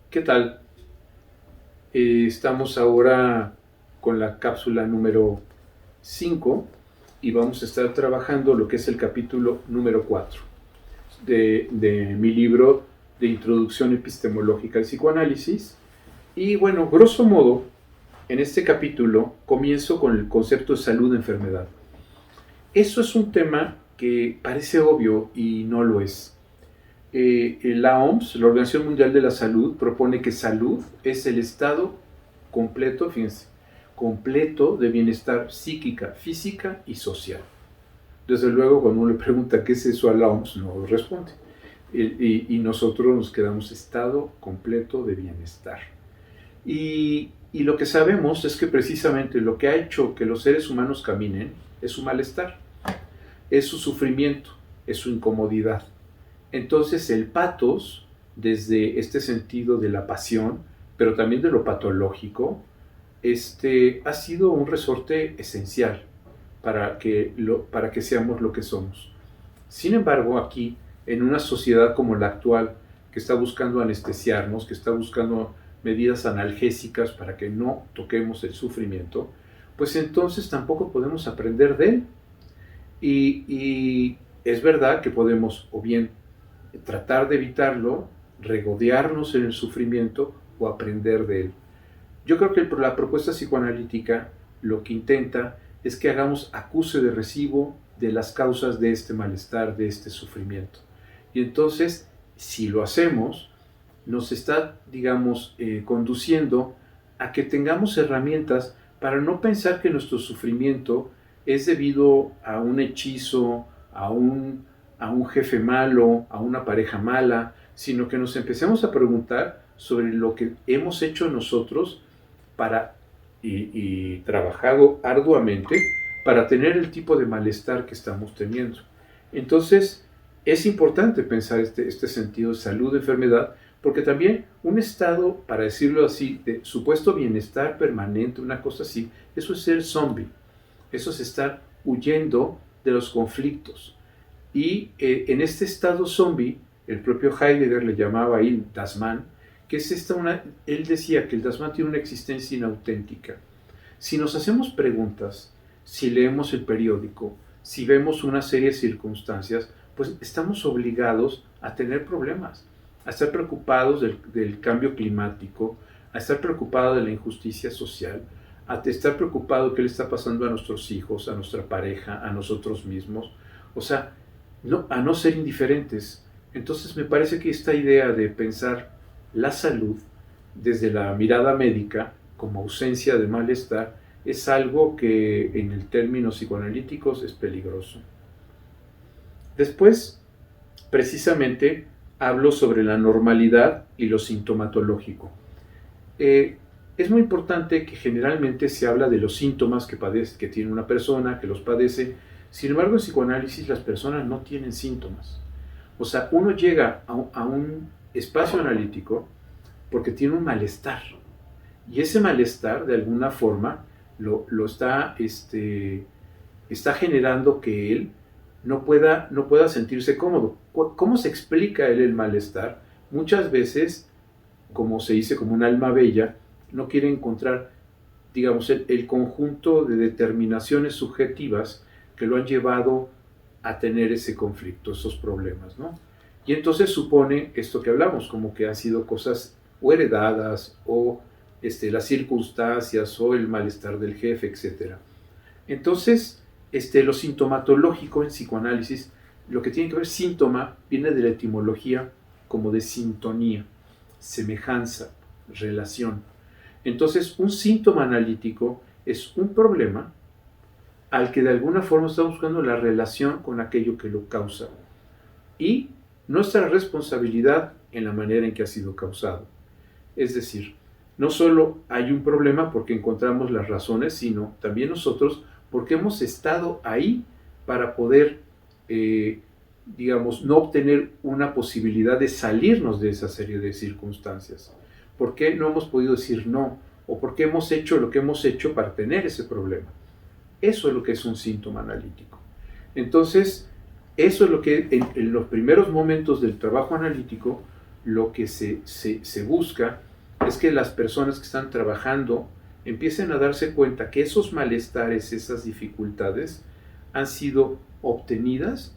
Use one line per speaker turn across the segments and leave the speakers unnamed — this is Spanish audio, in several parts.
¿Qué tal? Estamos ahora con la cápsula número 5 y vamos a estar trabajando lo que es el capítulo número 4 de mi libro de Introducción Epistemológica al Psicoanálisis. Y bueno, grosso modo, en este capítulo comienzo con el concepto de salud-enfermedad. Eso es un tema que parece obvio y no lo es. La OMS, la Organización Mundial de la Salud, propone que salud es el estado completo, fíjense, completo de bienestar psíquica, física y social. Desde luego, cuando uno le pregunta qué es eso a la OMS, no responde. Y nosotros nos quedamos estado completo de bienestar. Y lo que sabemos es que precisamente lo que ha hecho que los seres humanos caminen es su malestar, es su sufrimiento, es su incomodidad. Entonces el patos, desde este sentido de la pasión, pero también de lo patológico, ha sido un resorte esencial para que seamos lo que somos. Sin embargo, aquí, en una sociedad como la actual, que está buscando anestesiarnos, que está buscando medidas analgésicas para que no toquemos el sufrimiento, pues entonces tampoco podemos aprender de él. Y es verdad que podemos o bien tratar de evitarlo, regodearnos en el sufrimiento o aprender de él. Yo creo que la propuesta psicoanalítica lo que intenta es que hagamos acuse de recibo de las causas de este malestar, de este sufrimiento. Y entonces, si lo hacemos, nos está, digamos, conduciendo a que tengamos herramientas para no pensar que nuestro sufrimiento es debido a un hechizo, a un jefe malo, a una pareja mala, sino que nos empecemos a preguntar sobre lo que hemos hecho nosotros y trabajado arduamente para tener el tipo de malestar que estamos teniendo. Entonces, es importante pensar este sentido de salud, de enfermedad, porque también un estado, para decirlo así, de supuesto bienestar permanente, una cosa así, eso es ser zombie, eso es estar huyendo de los conflictos. Y en este estado zombie, el propio Heidegger le llamaba ahí Das Man, que es él decía que el Das Man tiene una existencia inauténtica. Si nos hacemos preguntas, si leemos el periódico, si vemos una serie de circunstancias, pues estamos obligados a tener problemas, a estar preocupados del cambio climático, a estar preocupados de la injusticia social, a estar preocupados de qué le está pasando a nuestros hijos, a nuestra pareja, a nosotros mismos. O sea, a no ser indiferentes. Entonces me parece que esta idea de pensar la salud desde la mirada médica como ausencia de malestar es algo que en el términos psicoanalíticos es peligroso. Después, precisamente, hablo sobre la normalidad y lo sintomatológico. Es muy importante que generalmente se habla de los síntomas que tiene una persona, que los padece. Sin embargo, en psicoanálisis las personas no tienen síntomas. O sea, uno llega a un espacio analítico porque tiene un malestar. Y ese malestar, de alguna forma, lo está generando que él no pueda sentirse cómodo. ¿Cómo se explica él el malestar? Muchas veces, como se dice, como un alma bella, no quiere encontrar, digamos, el conjunto de determinaciones subjetivas que lo han llevado a tener ese conflicto, esos problemas, ¿no? Y entonces supone esto que hablamos, como que han sido cosas o heredadas, o las circunstancias, o el malestar del jefe, etc. Entonces, lo sintomatológico en psicoanálisis, lo que tiene que ver síntoma, viene de la etimología como de sintonía, semejanza, relación. Entonces, un síntoma analítico es un problema al que de alguna forma está buscando la relación con aquello que lo causa y nuestra responsabilidad en la manera en que ha sido causado. Es decir, no solo hay un problema porque encontramos las razones, sino también nosotros porque hemos estado ahí para poder, digamos, no obtener una posibilidad de salirnos de esa serie de circunstancias. ¿Por qué no hemos podido decir no? ¿O por qué hemos hecho lo que hemos hecho para tener ese problema? Eso es lo que es un síntoma analítico. Entonces, eso es lo que en los primeros momentos del trabajo analítico lo que se busca es que las personas que están trabajando empiecen a darse cuenta que esos malestares, esas dificultades, han sido obtenidas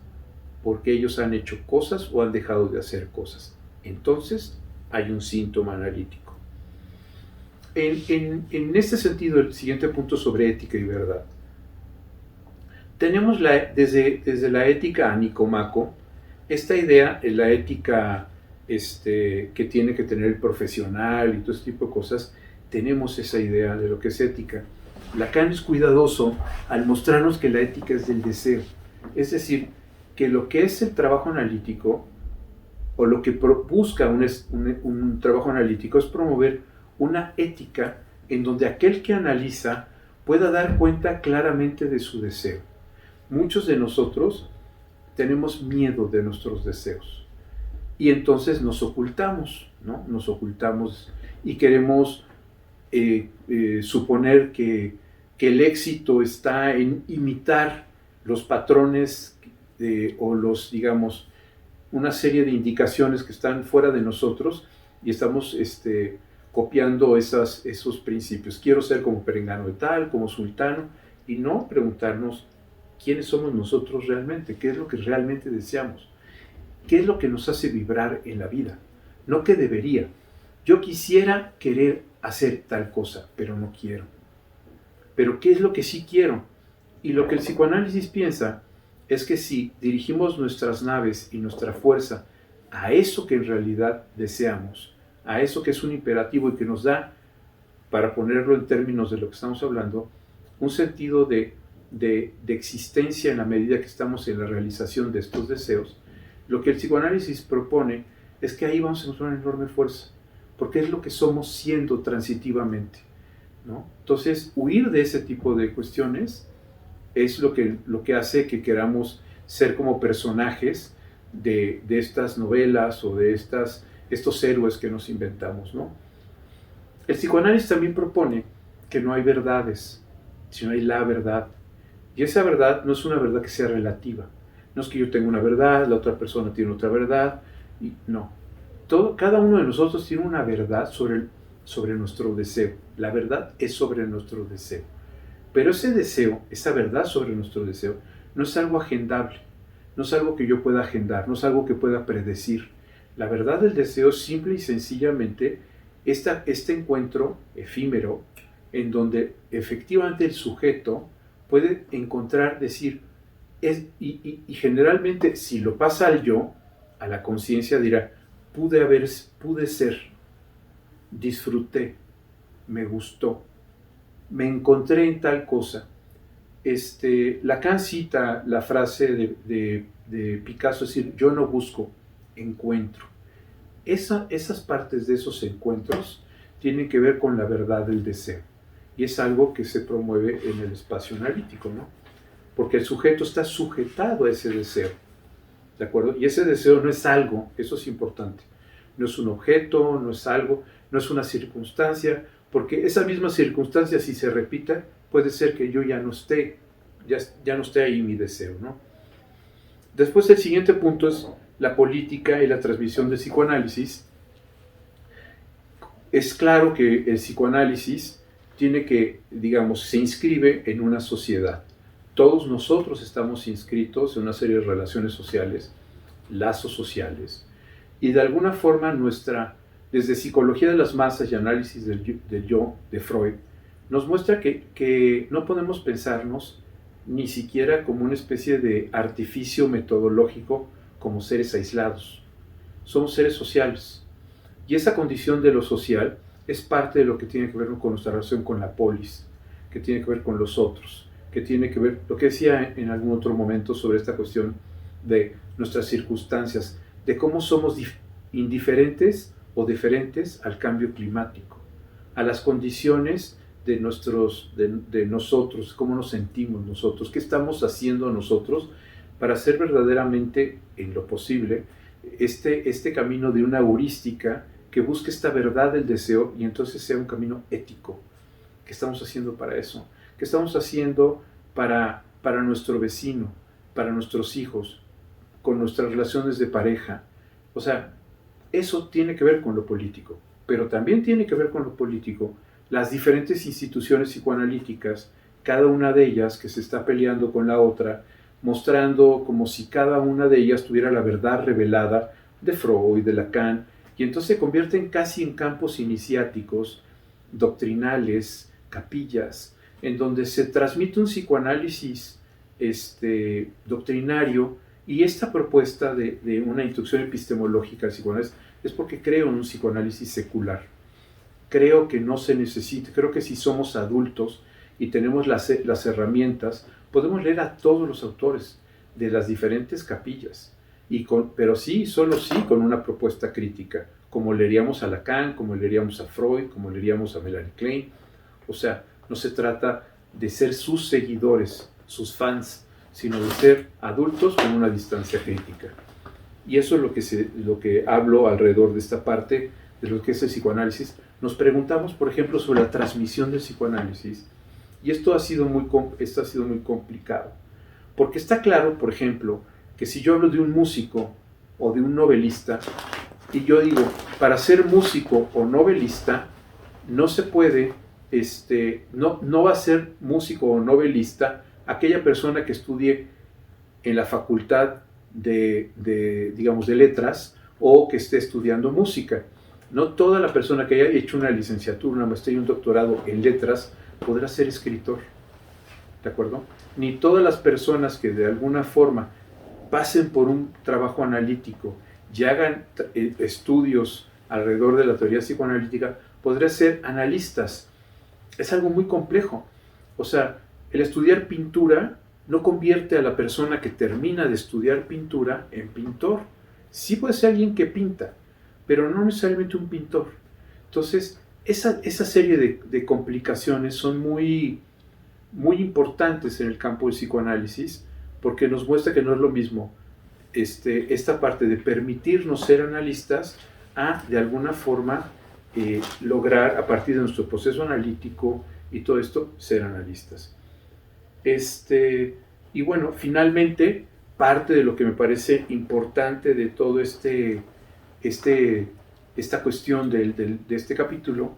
porque ellos han hecho cosas o han dejado de hacer cosas. Entonces hay un síntoma analítico. En este sentido, el siguiente punto sobre ética y verdad. Tenemos desde la ética a Nicomaco, esta idea, la ética que tiene que tener el profesional y todo este tipo de cosas, tenemos esa idea de lo que es ética. Lacan es cuidadoso al mostrarnos que la ética es del deseo. Es decir, que lo que es el trabajo analítico, o lo que busca un trabajo analítico, es promover una ética en donde aquel que analiza pueda dar cuenta claramente de su deseo. Muchos de nosotros tenemos miedo de nuestros deseos y entonces nos ocultamos, ¿no? Nos ocultamos y queremos suponer que el éxito está en imitar los patrones o digamos, una serie de indicaciones que están fuera de nosotros y estamos copiando esos principios. Quiero ser como perengano de tal, como sultano, y no preguntarnos quiénes somos nosotros realmente, qué es lo que realmente deseamos, qué es lo que nos hace vibrar en la vida, no qué debería. Yo quisiera querer hacer tal cosa, pero no quiero. Pero ¿qué es lo que sí quiero? Y lo que el psicoanálisis piensa es que si dirigimos nuestras naves y nuestra fuerza a eso que en realidad deseamos, a eso que es un imperativo y que nos da, para ponerlo en términos de lo que estamos hablando, un sentido de existencia en la medida que estamos en la realización de estos deseos, lo que el psicoanálisis propone es que ahí vamos a encontrar una enorme fuerza, porque es lo que somos siendo transitivamente, ¿no? Entonces, huir de ese tipo de cuestiones es lo que hace que queramos ser como personajes de estas novelas o de estos héroes que nos inventamos, ¿no? El psicoanálisis también propone que no hay verdades, sino hay la verdad. Y esa verdad no es una verdad que sea relativa. No es que yo tenga una verdad, la otra persona tiene otra verdad. Y no. Cada uno de nosotros tiene una verdad sobre nuestro deseo. La verdad es sobre nuestro deseo. Pero ese deseo, esa verdad sobre nuestro deseo, no es algo agendable. No es algo que yo pueda agendar, no es algo que pueda predecir. La verdad del deseo es simple y sencillamente este encuentro efímero en donde efectivamente el sujeto puede encontrar, decir, y generalmente si lo pasa al yo, a la conciencia dirá, pude ser, disfruté, me gustó, me encontré en tal cosa. Lacan cita la frase de Picasso, es decir, yo no busco, encuentro. Esas partes de esos encuentros tienen que ver con la verdad del deseo. Y es algo que se promueve en el espacio analítico, ¿no? Porque el sujeto está sujetado a ese deseo, ¿de acuerdo? Y ese deseo no es algo, eso es importante. No es un objeto, no es algo, no es una circunstancia, porque esa misma circunstancia, si se repita, puede ser que yo ya no esté ahí mi deseo, ¿no? Después el siguiente punto es la política y la transmisión del psicoanálisis. Es claro que el psicoanálisis tiene que, digamos, se inscribe en una sociedad. Todos nosotros estamos inscritos en una serie de relaciones sociales, lazos sociales, y de alguna forma desde Psicología de las Masas y Análisis del Yo, de Freud, nos muestra que no podemos pensarnos ni siquiera como una especie de artificio metodológico como seres aislados. Somos seres sociales. Y esa condición de lo social es parte de lo que tiene que ver con nuestra relación con la polis, que tiene que ver con los otros, que tiene que ver, lo que decía en algún otro momento sobre esta cuestión de nuestras circunstancias, de cómo somos indiferentes o diferentes al cambio climático, a las condiciones de nosotros, cómo nos sentimos nosotros, qué estamos haciendo nosotros para hacer verdaderamente, en lo posible, este camino de una heurística que busque esta verdad del deseo y entonces sea un camino ético. ¿Qué estamos haciendo para eso? ¿Qué estamos haciendo para nuestro vecino, para nuestros hijos, con nuestras relaciones de pareja? O sea, eso tiene que ver con lo político, pero también tiene que ver con lo político las diferentes instituciones psicoanalíticas, cada una de ellas que se está peleando con la otra, mostrando como si cada una de ellas tuviera la verdad revelada de Freud, de Lacan, y entonces se convierten casi en campos iniciáticos, doctrinales, capillas, en donde se transmite un psicoanálisis doctrinario, y esta propuesta de una instrucción epistemológica al psicoanálisis es porque creo en un psicoanálisis secular. Creo que no se necesita, creo que si somos adultos y tenemos las herramientas, podemos leer a todos los autores de las diferentes capillas, pero sí, solo sí, con una propuesta crítica, como leeríamos a Lacan, como leeríamos a Freud, como leeríamos a Melanie Klein. O sea, no se trata de ser sus seguidores, sus fans, sino de ser adultos con una distancia crítica. Y eso es lo que hablo alrededor de esta parte de lo que es el psicoanálisis. Nos preguntamos, por ejemplo, sobre la transmisión del psicoanálisis, y esto ha sido muy complicado, porque está claro, por ejemplo, que si yo hablo de un músico o de un novelista, y yo digo, para ser músico o novelista, no se puede, no va a ser músico o novelista aquella persona que estudie en la facultad digamos, de letras, o que esté estudiando música. No toda la persona que haya hecho una licenciatura, una maestría y un doctorado en letras podrá ser escritor, ¿de acuerdo? Ni todas las personas que de alguna forma pasen por un trabajo analítico y hagan estudios alrededor de la teoría psicoanalítica podrán ser analistas. Es algo muy complejo. O sea, el estudiar pintura no convierte a la persona que termina de estudiar pintura en pintor. Sí puede ser alguien que pinta, pero no necesariamente un pintor. Entonces, esa serie de complicaciones son muy, muy importantes en el campo del psicoanálisis, porque nos muestra que no es lo mismo esta parte de permitirnos ser analistas a, de alguna forma, lograr, a partir de nuestro proceso analítico y todo esto, ser analistas. Y bueno, finalmente, parte de lo que me parece importante de todo esta cuestión de este capítulo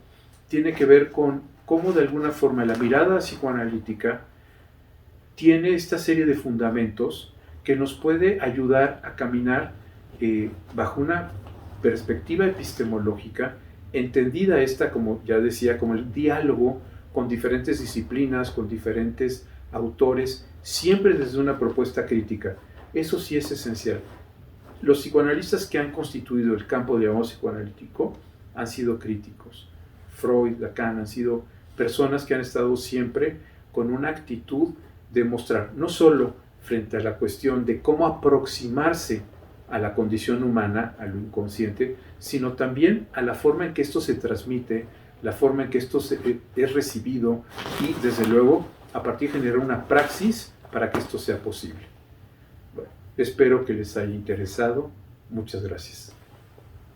tiene que ver con cómo de alguna forma la mirada psicoanalítica tiene esta serie de fundamentos que nos puede ayudar a caminar bajo una perspectiva epistemológica, entendida esta, como ya decía, como el diálogo con diferentes disciplinas, con diferentes autores, siempre desde una propuesta crítica. Eso sí es esencial. Los psicoanalistas que han constituido el campo, digamos, psicoanalítico han sido críticos. Freud, Lacan han sido personas que han estado siempre con una actitud de mostrar, no solo frente a la cuestión de cómo aproximarse a la condición humana, a lo inconsciente, sino también a la forma en que esto se transmite, la forma en que esto es recibido y, desde luego, a partir de generar una praxis para que esto sea posible. Bueno, espero que les haya interesado. Muchas gracias.